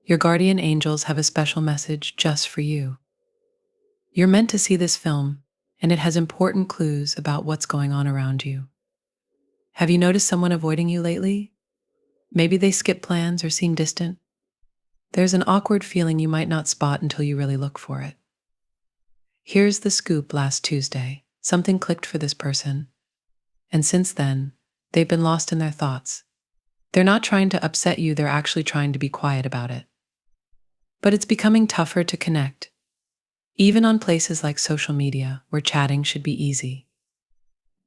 Your guardian angels have a special message just for you. You're meant to see this film, and it has important clues about what's going on around you. Have you noticed someone avoiding you lately? Maybe they skip plans or seem distant. There's an awkward feeling you might not spot until you really look for it. Here's the scoop: last Tuesday, something clicked for this person, and since then, they've been lost in their thoughts. They're not trying to upset you, they're actually trying to be quiet about it. But it's becoming tougher to connect, even on places like social media, where chatting should be easy.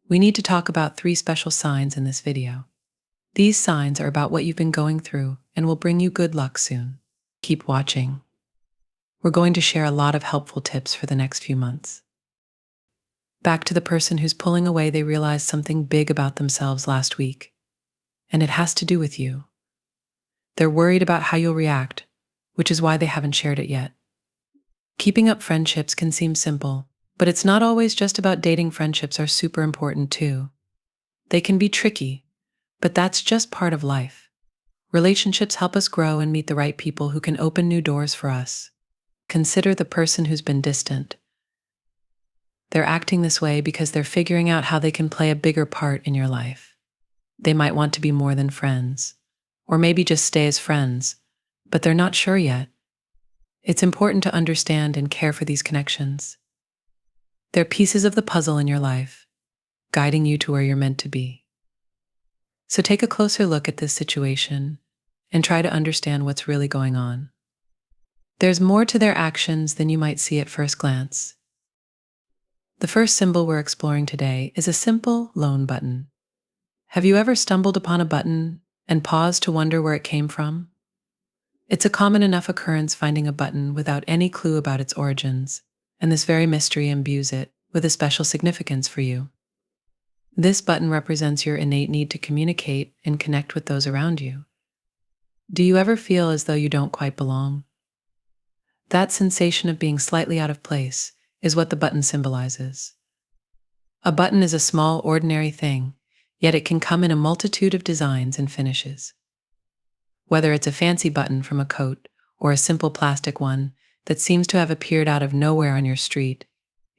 We need to talk about 3 special signs in this video. These signs are about what you've been going through and will bring you good luck soon. Keep watching. We're going to share a lot of helpful tips for the next few months. Back to the person who's pulling away, they realized something big about themselves last week, and it has to do with you. They're worried about how you'll react, which is why they haven't shared it yet. Keeping up friendships can seem simple, but it's not always just about dating. Friendships are super important too. They can be tricky, but that's just part of life. Relationships help us grow and meet the right people who can open new doors for us. Consider the person who's been distant. They're acting this way because they're figuring out how they can play a bigger part in your life. They might want to be more than friends, or maybe just stay as friends, but they're not sure yet. It's important to understand and care for these connections. They're pieces of the puzzle in your life, guiding you to where you're meant to be. So take a closer look at this situation and try to understand what's really going on. There's more to their actions than you might see at first glance. The first symbol we're exploring today is a simple loan button. Have you ever stumbled upon a button and paused to wonder where it came from? It's a common enough occurrence, finding a button without any clue about its origins, and this very mystery imbues it with a special significance for you. This button represents your innate need to communicate and connect with those around you. Do you ever feel as though you don't quite belong? That sensation of being slightly out of place is what the button symbolizes. A button is a small, ordinary thing, yet it can come in a multitude of designs and finishes. Whether it's a fancy button from a coat or a simple plastic one that seems to have appeared out of nowhere on your street,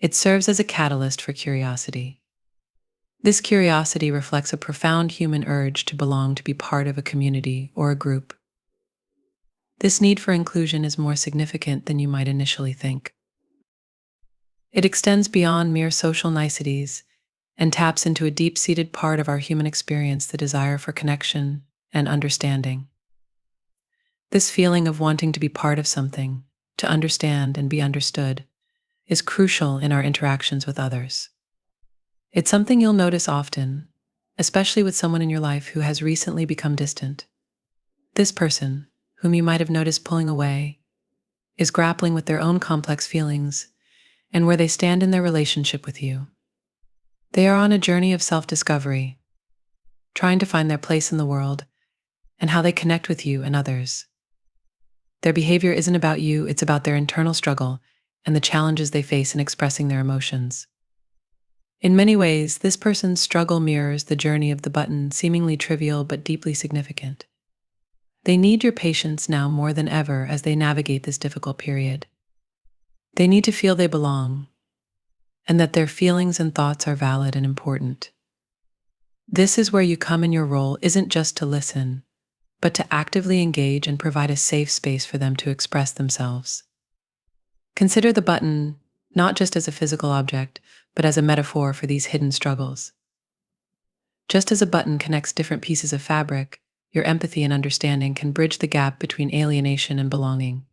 it serves as a catalyst for curiosity. This curiosity reflects a profound human urge to belong, to be part of a community or a group. This need for inclusion is more significant than you might initially think. It extends beyond mere social niceties and taps into a deep-seated part of our human experience, the desire for connection and understanding. This feeling of wanting to be part of something, to understand and be understood, is crucial in our interactions with others. It's something you'll notice often, especially with someone in your life who has recently become distant. This person, whom you might have noticed pulling away, is grappling with their own complex feelings and where they stand in their relationship with you. They are on a journey of self-discovery, trying to find their place in the world and how they connect with you and others. Their behavior isn't about you, it's about their internal struggle and the challenges they face in expressing their emotions. In many ways, this person's struggle mirrors the journey of the button, seemingly trivial but deeply significant. They need your patience now more than ever as they navigate this difficult period. They need to feel they belong, and that their feelings and thoughts are valid and important. This is where you come in. Your role isn't just to listen, but to actively engage and provide a safe space for them to express themselves. Consider the button not just as a physical object, but as a metaphor for these hidden struggles. Just as a button connects different pieces of fabric, your empathy and understanding can bridge the gap between alienation and belonging.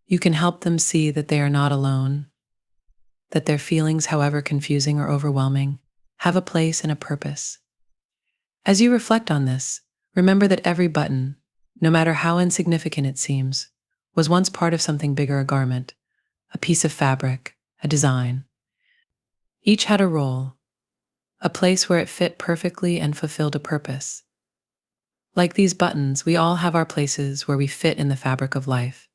You can help them see that they are not alone, that their feelings, however confusing or overwhelming, have a place and a purpose. As you reflect on this, remember that every button, no matter how insignificant it seems, was once part of something bigger: a garment, a piece of fabric, a design. Each had a role, a place where it fit perfectly and fulfilled a purpose. Like these buttons, we all have our places where we fit in the fabric of life.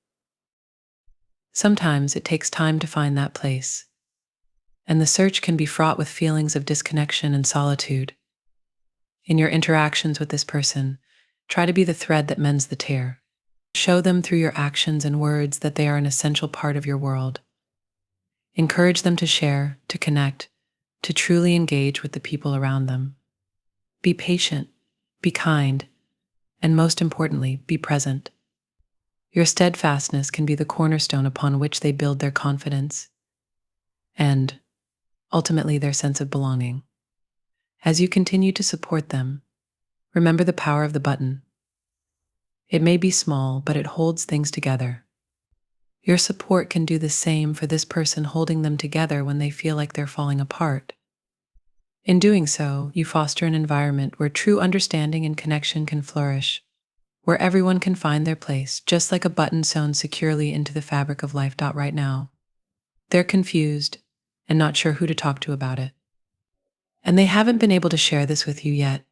Sometimes it takes time to find that place, and the search can be fraught with feelings of disconnection and solitude. In your interactions with this person, try to be the thread that mends the tear. Show them through your actions and words that they are an essential part of your world. Encourage them to share, to connect, to truly engage with the people around them. Be patient, be kind, and most importantly, be present. Your steadfastness can be the cornerstone upon which they build their confidence and, ultimately, their sense of belonging. As you continue to support them, remember the power of the button. It may be small, but it holds things together. Your support can do the same for this person, holding them together when they feel like they're falling apart. In doing so, you foster an environment where true understanding and connection can flourish, where everyone can find their place, just like a button sewn securely into the fabric of life. Right now, they're confused and not sure who to talk to about it. And they haven't been able to share this with you yet.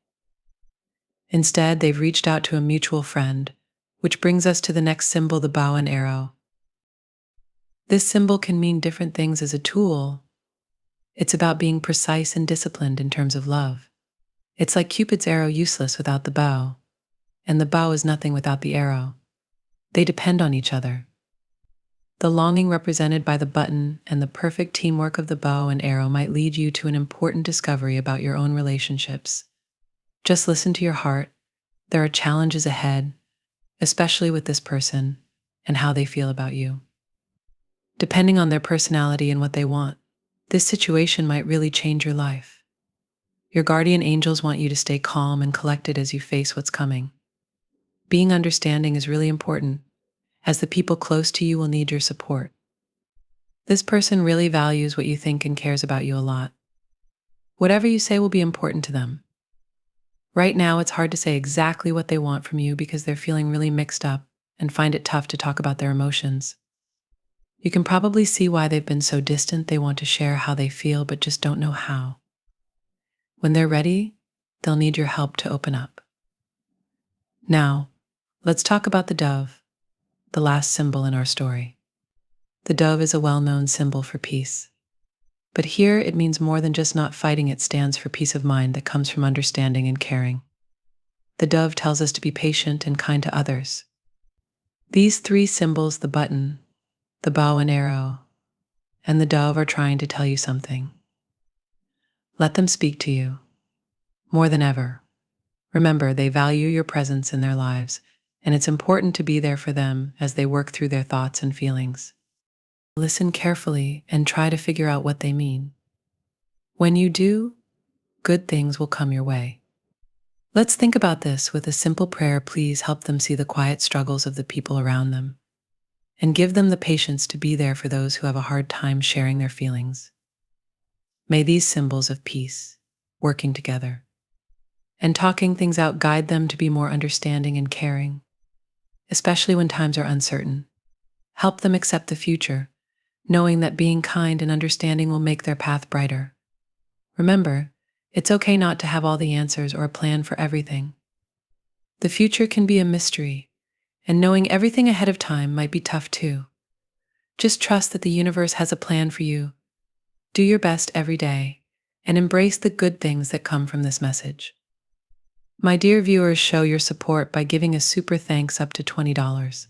Instead, they've reached out to a mutual friend, which brings us to the next symbol, the bow and arrow. This symbol can mean different things as a tool. It's about being precise and disciplined in terms of love. It's like Cupid's arrow, useless without the bow, and the bow is nothing without the arrow. They depend on each other. The longing represented by the button and the perfect teamwork of the bow and arrow might lead you to an important discovery about your own relationships. Just listen to your heart. There are challenges ahead, especially with this person and how they feel about you. Depending on their personality and what they want, this situation might really change your life. Your guardian angels want you to stay calm and collected as you face what's coming. Being understanding is really important, as the people close to you will need your support. This person really values what you think and cares about you a lot. Whatever you say will be important to them. Right now, it's hard to say exactly what they want from you because they're feeling really mixed up and find it tough to talk about their emotions. You can probably see why they've been so distant. They want to share how they feel, but just don't know how. When they're ready, they'll need your help to open up. Now, let's talk about the dove, the last symbol in our story. The dove is a well-known symbol for peace. But here it means more than just not fighting. It stands for peace of mind that comes from understanding and caring. The dove tells us to be patient and kind to others. These three symbols, the button, the bow and arrow, and the dove, are trying to tell you something. Let them speak to you. More than ever, remember they value your presence in their lives, and it's important to be there for them as they work through their thoughts and feelings. Listen carefully and try to figure out what they mean. When you do, good things will come your way. Let's think about this with a simple prayer. Please help them see the quiet struggles of the people around them, and give them the patience to be there for those who have a hard time sharing their feelings. May these symbols of peace, working together, and talking things out guide them to be more understanding and caring, especially when times are uncertain. Help them accept the future, knowing that being kind and understanding will make their path brighter. Remember, it's okay not to have all the answers or a plan for everything. The future can be a mystery, and knowing everything ahead of time might be tough too. Just trust that the universe has a plan for you. Do your best every day, and embrace the good things that come from this message. My dear viewers, show your support by giving a super thanks up to $20.